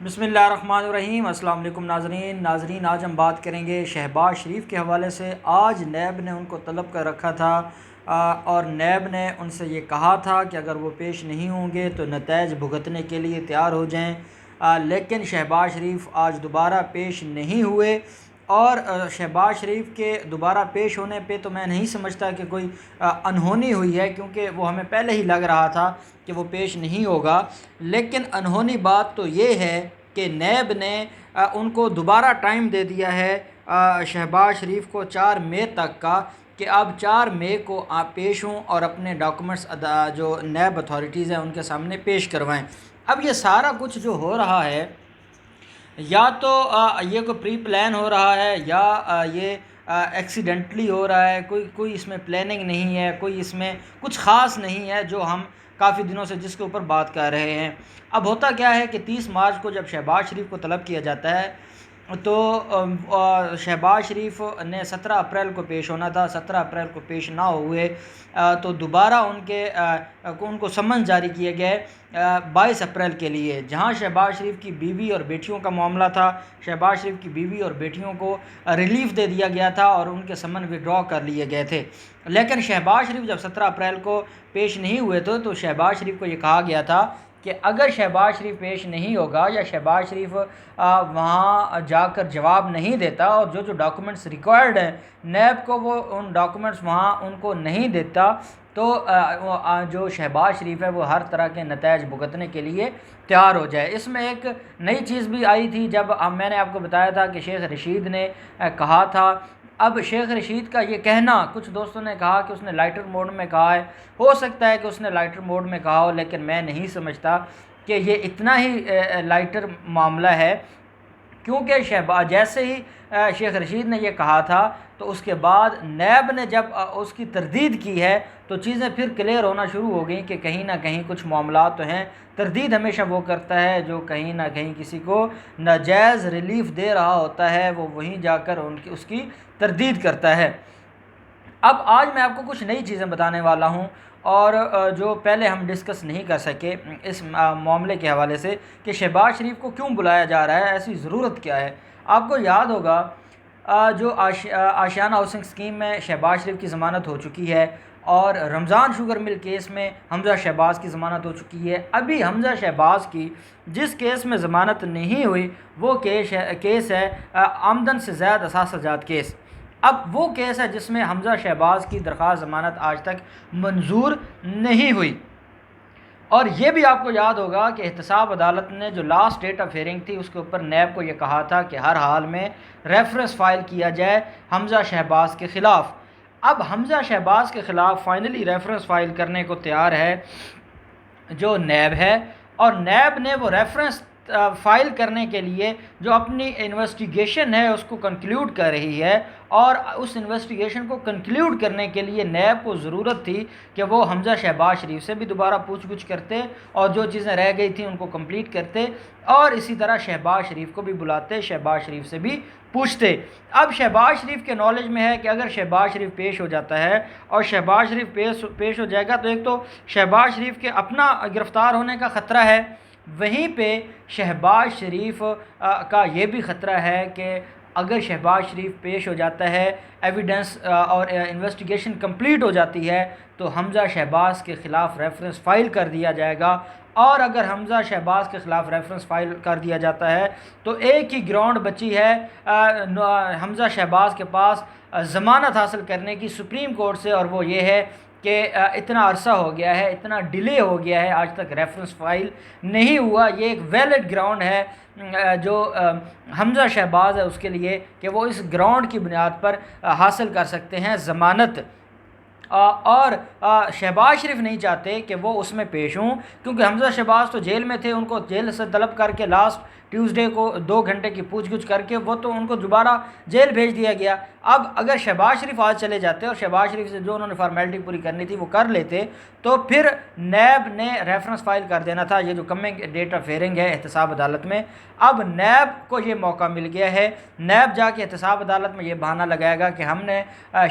بسم اللہ الرحمن الرحیم۔ السلام علیکم ناظرین، آج ہم بات کریں گے شہباز شریف کے حوالے سے۔ آج نیب نے ان کو طلب کر رکھا تھا اور نیب نے ان سے یہ کہا تھا کہ اگر وہ پیش نہیں ہوں گے تو نتائج بھگتنے کے لیے تیار ہو جائیں، لیکن شہباز شریف آج دوبارہ پیش نہیں ہوئے۔ اور شہباز شریف کے دوبارہ پیش ہونے پہ تو میں نہیں سمجھتا کہ کوئی انہونی ہوئی ہے، کیونکہ وہ ہمیں پہلے ہی لگ رہا تھا کہ وہ پیش نہیں ہوگا۔ لیکن انہونی بات تو یہ ہے کہ نیب نے ان کو دوبارہ ٹائم دے دیا ہے شہباز شریف کو 4 مئی تک کا، کہ اب 4 مئی کو آپ پیش ہوں اور اپنے ڈاکومنٹس جو نیب اتھارٹیز ہیں ان کے سامنے پیش کوائیں۔ اب یہ سارا کچھ جو ہو رہا ہے، یا تو یہ کوئی پری پلان ہو رہا ہے یا یہ ایکسیڈنٹلی ہو رہا ہے، کوئی اس میں پلاننگ نہیں ہے، کوئی اس میں کچھ خاص نہیں ہے جو ہم کافی دنوں سے جس کے اوپر بات کر رہے ہیں۔ اب ہوتا کیا ہے کہ 30 مارچ کو جب شہباز شریف کو طلب کیا جاتا ہے تو شہباز شریف نے 17 اپریل کو پیش ہونا تھا، 17 اپریل کو پیش نہ ہوئے تو دوبارہ ان کو سمن جاری کیے گئے 22 اپریل کے لیے، جہاں شہباز شریف کی بیوی اور بیٹیوں کا معاملہ تھا۔ شہباز شریف کی بیوی اور بیٹیوں کو ریلیف دے دیا گیا تھا اور ان کے سمن وڈرا کر لیے گئے تھے۔ لیکن شہباز شریف جب 17 اپریل کو پیش نہیں ہوئے تھے تو شہباز شریف کو یہ کہا گیا تھا کہ اگر شہباز شریف پیش نہیں ہوگا یا شہباز شریف وہاں جا کر جواب نہیں دیتا اور جو ڈاکومنٹس ریکوائرڈ ہیں نیب کو وہ ان ڈاکومنٹس وہاں ان کو نہیں دیتا، تو جو شہباز شریف ہے وہ ہر طرح کے نتائج بھگتنے کے لیے تیار ہو جائے۔ اس میں ایک نئی چیز بھی آئی تھی جب میں نے آپ کو بتایا تھا کہ شیخ رشید نے کہا تھا۔ اب شیخ رشید کا یہ کہنا، کچھ دوستوں نے کہا کہ اس نے لائٹر موڈ میں کہا ہے، ہو سکتا ہے کہ اس نے لائٹر موڈ میں کہا ہو، لیکن میں نہیں سمجھتا کہ یہ اتنا ہی لائٹر معاملہ ہے، کیونکہ جیسے ہی شیخ رشید نے یہ کہا تھا تو اس کے بعد نیب نے جب اس کی تردید کی ہے تو چیزیں پھر کلیئر ہونا شروع ہو گئیں کہ کہیں نہ کہیں کچھ معاملات تو ہیں۔ تردید ہمیشہ وہ کرتا ہے جو کہیں نہ کہیں کسی کو ناجائز ریلیف دے رہا ہوتا ہے، وہ وہیں جا کر اس کی تردید کرتا ہے۔ اب آج میں آپ کو کچھ نئی چیزیں بتانے والا ہوں اور جو پہلے ہم ڈسکس نہیں کر سکے اس معاملے کے حوالے سے کہ شہباز شریف کو کیوں بلایا جا رہا ہے، ایسی ضرورت کیا ہے۔ آپ کو یاد ہوگا جو آشیانہ ہاؤسنگ اسکیم میں شہباز شریف کی ضمانت ہو چکی ہے اور رمضان شوگر مل کیس میں حمزہ شہباز کی ضمانت ہو چکی ہے۔ ابھی حمزہ شہباز کی جس کیس میں ضمانت نہیں ہوئی وہ کیس ہے آمدن سے زائد اثاثہ جات کیس۔ اب وہ کیس ہے جس میں حمزہ شہباز کی درخواست ضمانت آج تک منظور نہیں ہوئی۔ اور یہ بھی آپ کو یاد ہوگا کہ احتساب عدالت نے جو لاسٹ ڈیٹ آف ہیئرنگ تھی اس کے اوپر نیب کو یہ کہا تھا کہ ہر حال میں ریفرنس فائل کیا جائے حمزہ شہباز کے خلاف۔ اب حمزہ شہباز کے خلاف فائنلی ریفرنس فائل کرنے کو تیار ہے جو نیب ہے، اور نیب نے وہ ریفرنس فائل کرنے کے لیے جو اپنی انویسٹیگیشن ہے اس کو کنکلیوڈ کر رہی ہے، اور اس انویسٹیگیشن کو کنکلیوڈ کرنے کے لیے نیب کو ضرورت تھی کہ وہ حمزہ شہباز شریف سے بھی دوبارہ پوچھ گچھ کرتے اور جو چیزیں رہ گئی تھیں ان کو کمپلیٹ کرتے، اور اسی طرح شہباز شریف کو بھی بلاتے، شہباز شریف سے بھی پوچھتے۔ اب شہباز شریف کے نالج میں ہے کہ اگر شہباز شریف پیش ہو جاتا ہے اور شہباز شریف پیش ہو جائے گا تو ایک تو شہباز شریف کے اپنا گرفتار ہونے کا خطرہ ہے، وہیں پہ شہباز شریف کا یہ بھی خطرہ ہے کہ اگر شہباز شریف پیش ہو جاتا ہے، ایویڈنس اور انویسٹیگیشن کمپلیٹ ہو جاتی ہے تو حمزہ شہباز کے خلاف ریفرنس فائل کر دیا جائے گا، اور اگر حمزہ شہباز کے خلاف ریفرنس فائل کر دیا جاتا ہے تو ایک ہی گراؤنڈ بچی ہے حمزہ شہباز کے پاس ضمانت حاصل کرنے کی سپریم کورٹ سے، اور وہ یہ ہے کہ اتنا عرصہ ہو گیا ہے، اتنا ڈیلے ہو گیا ہے، آج تک ریفرنس فائل نہیں ہوا۔ یہ ایک ویلڈ گراؤنڈ ہے جو حمزہ شہباز ہے اس کے لیے کہ وہ اس گراؤنڈ کی بنیاد پر حاصل کر سکتے ہیں ضمانت، اور شہباز شریف نہیں چاہتے کہ وہ اس میں پیش ہوں، کیونکہ حمزہ شہباز تو جیل میں تھے، ان کو جیل سے طلب کر کے لاسٹ ٹیوزڈے کو 2 گھنٹے کی پوچھ گچھ کر کے وہ تو ان کو دوبارہ جیل بھیج دیا گیا۔ اب اگر شہباز شریف آج چلے جاتے اور شہباز شریف سے جو انہوں نے فارمیلٹی پوری کرنی تھی وہ کر لیتے تو پھر نیب نے ریفرنس فائل کر دینا تھا، یہ جو کمنگ ڈیٹ آف ہیئرنگ ہے احتساب عدالت میں۔ اب نیب کو یہ موقع مل گیا ہے، نیب جا کے احتساب عدالت میں یہ بہانہ لگائے گا کہ ہم نے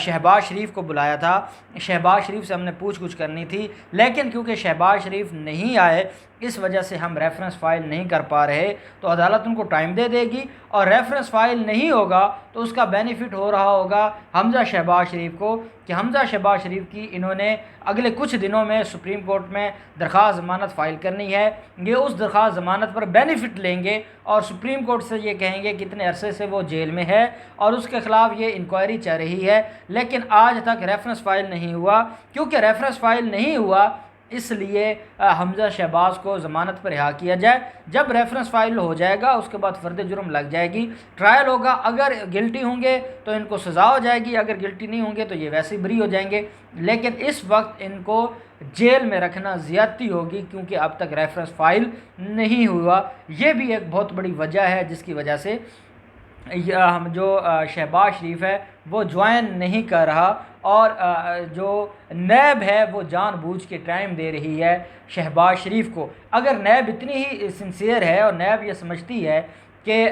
شہباز شریف کو بلایا تھا، شہباز شریف سے ہم نے پوچھ گچھ کرنی تھی، لیکن کیونکہ شہباز شریف نہیں آئے اس وجہ سے ہم ریفرنس فائل نہیں کر پا رہے، تو تو عدالت ان کو ٹائم دے دے گی، اور ریفرنس فائل نہیں ہوگا تو اس کا بینیفٹ ہو رہا ہوگا حمزہ شہباز شریف کو، کہ حمزہ شہباز شریف کی انہوں نے اگلے کچھ دنوں میں سپریم کورٹ میں درخواست ضمانت فائل کرنی ہے، یہ اس درخواست ضمانت پر بینیفٹ لیں گے اور سپریم کورٹ سے یہ کہیں گے کتنے عرصے سے وہ جیل میں ہے اور اس کے خلاف یہ انکوائری چل رہی ہے، لیکن آج تک ریفرنس فائل نہیں ہوا۔ کیونکہ ریفرنس فائل نہیں ہوا اس لیے حمزہ شہباز کو ضمانت پر رہا کیا جائے۔ جب ریفرنس فائل ہو جائے گا اس کے بعد فرد جرم لگ جائے گی، ٹرائل ہوگا، اگر گلٹی ہوں گے تو ان کو سزا ہو جائے گی، اگر گلٹی نہیں ہوں گے تو یہ ویسے ہی بری ہو جائیں گے، لیکن اس وقت ان کو جیل میں رکھنا زیادتی ہوگی کیونکہ اب تک ریفرنس فائل نہیں ہوا۔ یہ بھی ایک بہت بڑی وجہ ہے جس کی وجہ سے ہم جو شہباز شریف ہے وہ جوائن نہیں کر رہا، اور جو نیب ہے وہ جان بوجھ کے ٹائم دے رہی ہے شہباز شریف کو۔ اگر نیب اتنی ہی سنسیئر ہے اور نیب یہ سمجھتی ہے کہ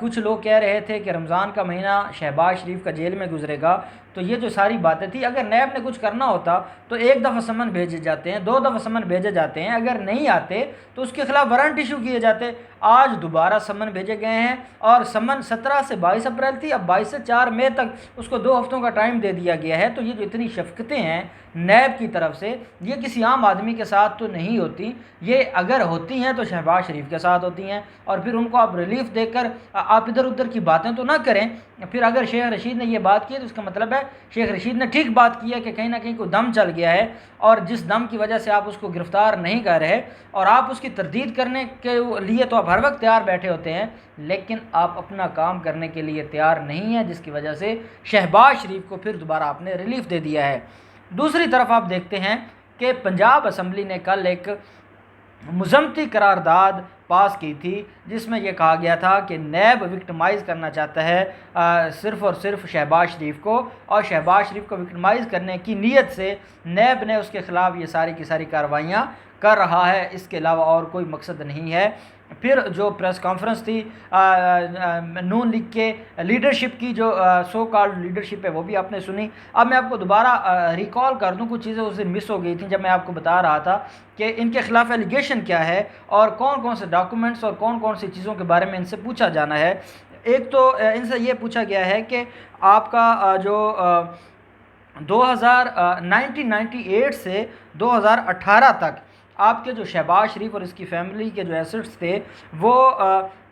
کچھ لوگ کہہ رہے تھے کہ رمضان کا مہینہ شہباز شریف کا جیل میں گزرے گا، تو یہ جو ساری باتیں تھی، اگر نیب نے کچھ کرنا ہوتا تو ایک دفعہ سمن بھیجے جاتے ہیں، 2 دفعہ سمن بھیجے جاتے ہیں، اگر نہیں آتے تو اس کے خلاف وارنٹ ایشو کیے جاتے۔ آج دوبارہ سمن بھیجے گئے ہیں، اور سمن 17 سے 22 اپریل تھی، اب 22 سے 4 مئی تک اس کو 2 ہفتوں کا ٹائم دے دیا گیا ہے۔ تو یہ جو اتنی شفقتیں ہیں نیب کی طرف سے، یہ کسی عام آدمی کے ساتھ تو نہیں ہوتی، یہ اگر ہوتی ہیں تو شہباز شریف کے ساتھ ہوتی ہیں، اور پھر ان کو آپ ریلیف دے کر آپ ادھر ادھر کی باتیں تو نہ کریں۔ پھر اگر شیخ رشید نے یہ بات کی تو اس کا مطلب ہے شیخ رشید نے ٹھیک بات کی ہے کہ کہیں نہ کہیں کوئی دم چل گیا ہے، اور جس دم کی وجہ سے آپ اس کو گرفتار نہیں کر رہے، اور آپ اس کی تردید کرنے کے لیے تو آپ ہر وقت تیار بیٹھے ہوتے ہیں، لیکن آپ اپنا کام کرنے کے لیے تیار نہیں ہیں، جس کی وجہ سے شہباز شریف کو پھر دوبارہ آپ نے ریلیف دے دیا ہے۔ دوسری طرف آپ دیکھتے ہیں کہ پنجاب اسمبلی نے کل ایک مذمتی قرارداد پاس کی تھی جس میں یہ کہا گیا تھا کہ نیب وکٹمائز کرنا چاہتا ہے صرف اور صرف شہباز شریف کو، اور شہباز شریف کو وکٹمائز کرنے کی نیت سے نیب نے اس کے خلاف یہ ساری کی ساری کارروائیاں کر رہا ہے، اس کے علاوہ اور کوئی مقصد نہیں ہے۔ پھر جو پریس کانفرنس تھی نون لیگ کے لیڈرشپ کی، جو سو کالڈ لیڈرشپ ہے، وہ بھی آپ نے سنی۔ اب میں آپ کو دوبارہ ریکال کر دوں، کچھ چیزیں اس دن مس ہو گئی تھیں جب میں آپ کو بتا رہا تھا کہ ان کے خلاف ایلیگیشن کیا ہے اور کون کون سے ڈاکومنٹس اور کون کون سی چیزوں کے بارے میں ان سے پوچھا جانا ہے۔ ایک تو ان سے یہ پوچھا گیا ہے کہ آپ کا جو 1998 سے 2018 تک آپ کے جو شہباز شریف اور اس کی فیملی کے جو ایسٹس تھے وہ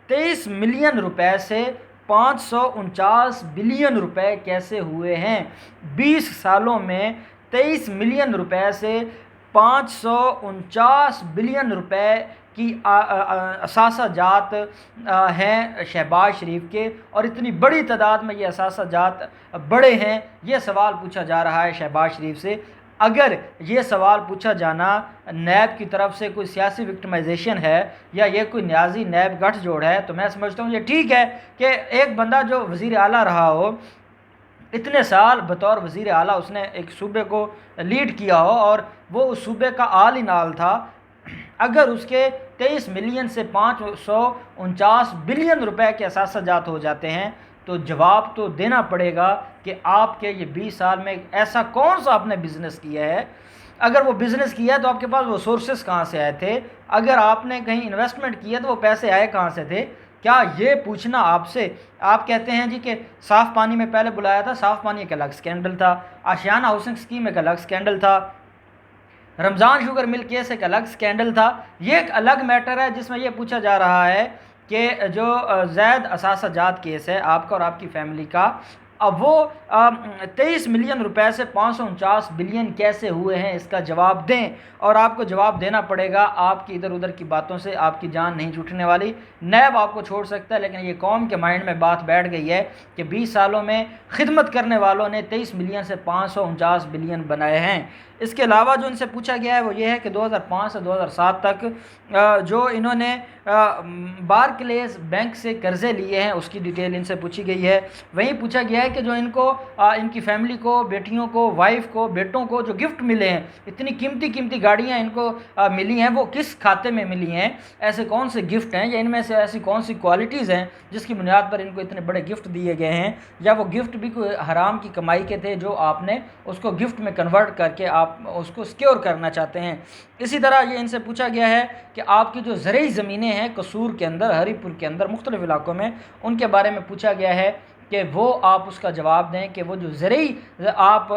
23 ملین روپے سے 549 بلین روپے کیسے ہوئے ہیں؟ 20 سالوں میں 23 ملین روپے سے 549 بلین روپے کی اثاثہ جات ہیں شہباز شریف کے، اور اتنی بڑی تعداد میں یہ اثاثہ جات بڑے ہیں۔ یہ سوال پوچھا جا رہا ہے شہباز شریف سے۔ اگر یہ سوال پوچھا جانا نیب کی طرف سے کوئی سیاسی وکٹمائزیشن ہے یا یہ کوئی نیازی نیب گٹھ جوڑ ہے، تو میں سمجھتا ہوں یہ ٹھیک ہے کہ ایک بندہ جو وزیر اعلیٰ رہا ہو، اتنے سال بطور وزیر اعلیٰ اس نے ایک صوبے کو لیڈ کیا ہو اور وہ اس صوبے کا آل ان آل تھا، اگر اس کے 23 ملین سے 549 بلین روپے کے اثاثہ جات ہو جاتے ہیں تو جواب تو دینا پڑے گا کہ آپ کے یہ 20 سال میں ایسا کون سا آپ نے بزنس کیا ہے۔ اگر وہ بزنس کیا ہے تو آپ کے پاس وہ سورسز کہاں سے آئے تھے؟ اگر آپ نے کہیں انویسٹمنٹ کیا تو وہ پیسے آئے کہاں سے تھے؟ کیا یہ پوچھنا آپ سے؟ آپ کہتے ہیں جی کہ صاف پانی میں پہلے بلایا تھا، صاف پانی ایک الگ سکینڈل تھا، آشیانہ ہاؤسنگ اسکیم ایک الگ سکینڈل تھا، رمضان شوگر مل کیس ایک الگ سکینڈل تھا، یہ ایک الگ میٹر ہے جس میں یہ پوچھا جا رہا ہے کہ جو زید اثاثہ جات کیس ہے آپ کا اور آپ کی فیملی کا، اب وہ 23 ملین روپے سے 549 بلین کیسے ہوئے ہیں، اس کا جواب دیں، اور آپ کو جواب دینا پڑے گا۔ آپ کی ادھر ادھر کی باتوں سے آپ کی جان نہیں چھوٹنے والی۔ نیب آپ کو چھوڑ سکتا ہے، لیکن یہ قوم کے مائنڈ میں بات بیٹھ گئی ہے کہ 20 سالوں میں خدمت کرنے والوں نے 23 ملین سے 549 بلین بنائے ہیں۔ اس کے علاوہ جو ان سے پوچھا گیا ہے وہ یہ ہے کہ 2005 سے 2007 تک جو انہوں نے بارکلیز بینک سے قرضے لیے ہیں اس کی ڈیٹیل ان سے پوچھی گئی ہے۔ وہیں پوچھا گیا ہے کہ جو ان کو ان کی فیملی کو، بیٹیوں کو، وائف کو، بیٹوں کو جو گفٹ ملے ہیں، اتنی قیمتی گاڑیاں ان کو ملی ہیں، وہ کس کھاتے میں ملی ہیں، ایسے کون سے گفٹ ہیں، یا ان میں سے ایسی کون سی کوالٹیز ہیں جس کی بنیاد پر ان کو اتنے بڑے گفٹ دیے گئے ہیں، یا وہ گفٹ بھی کوئی حرام کی کمائی کے تھے جو آپ نے اس کو گفٹ میں کنورٹ کر کے آپ آپ اس کو سیکیور کرنا چاہتے ہیں۔ اسی طرح یہ ان سے پوچھا گیا ہے کہ آپ کی جو زرعی زمینیں ہیں قصور کے اندر، ہری پور کے اندر، مختلف علاقوں میں، ان کے بارے میں پوچھا گیا ہے کہ وہ آپ اس کا جواب دیں کہ وہ جو زرعی آپ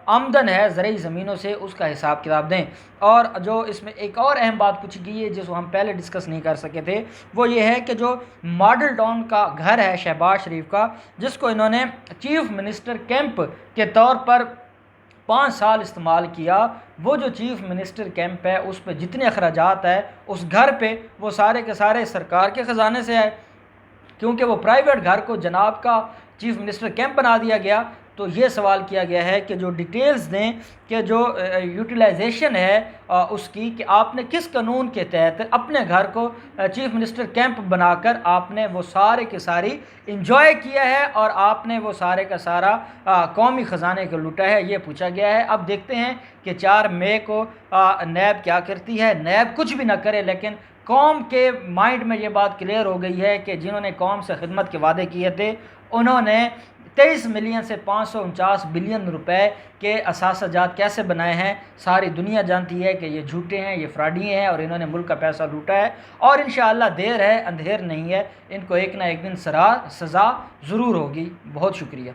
آمدن ہے زرعی زمینوں سے اس کا حساب کتاب دیں۔ اور جو اس میں ایک اور اہم بات پوچھی گئی ہے جس کو ہم پہلے ڈسکس نہیں کر سکے تھے، وہ یہ ہے کہ جو ماڈل ٹاؤن کا گھر ہے شہباز شریف کا، جس کو انہوں نے چیف منسٹر کیمپ کے طور پر 5 سال استعمال کیا، وہ جو چیف منسٹر کیمپ ہے اس پہ جتنے اخراجات ہے اس گھر پہ، وہ سارے کے سارے سرکار کے خزانے سے ہے، کیونکہ وہ پرائیویٹ گھر کو جناب کا چیف منسٹر کیمپ بنا دیا گیا۔ تو یہ سوال کیا گیا ہے کہ جو ڈیٹیلز دیں کہ جو یوٹیلائزیشن ہے اس کی، کہ آپ نے کس قانون کے تحت اپنے گھر کو چیف منسٹر کیمپ بنا کر آپ نے وہ سارے کے ساری انجوائے کیا ہے اور آپ نے وہ سارے کا سارا قومی خزانے کو لوٹا ہے، یہ پوچھا گیا ہے۔ اب دیکھتے ہیں کہ 4 مئی کو نیب کیا کرتی ہے۔ نیب کچھ بھی نہ کرے، لیکن قوم کے مائنڈ میں یہ بات کلیئر ہو گئی ہے کہ جنہوں نے قوم سے خدمت کے وعدے کیے تھے انہوں نے 23 ملین سے 549 بلین روپے کے اثاثہ جات کیسے بنائے ہیں، ساری دنیا جانتی ہے کہ یہ جھوٹے ہیں، یہ فراڈی ہیں اور انہوں نے ملک کا پیسہ لوٹا ہے، اور انشاءاللہ دیر ہے اندھیر نہیں ہے، ان کو ایک نہ ایک دن سزا ضرور ہوگی۔ بہت شکریہ۔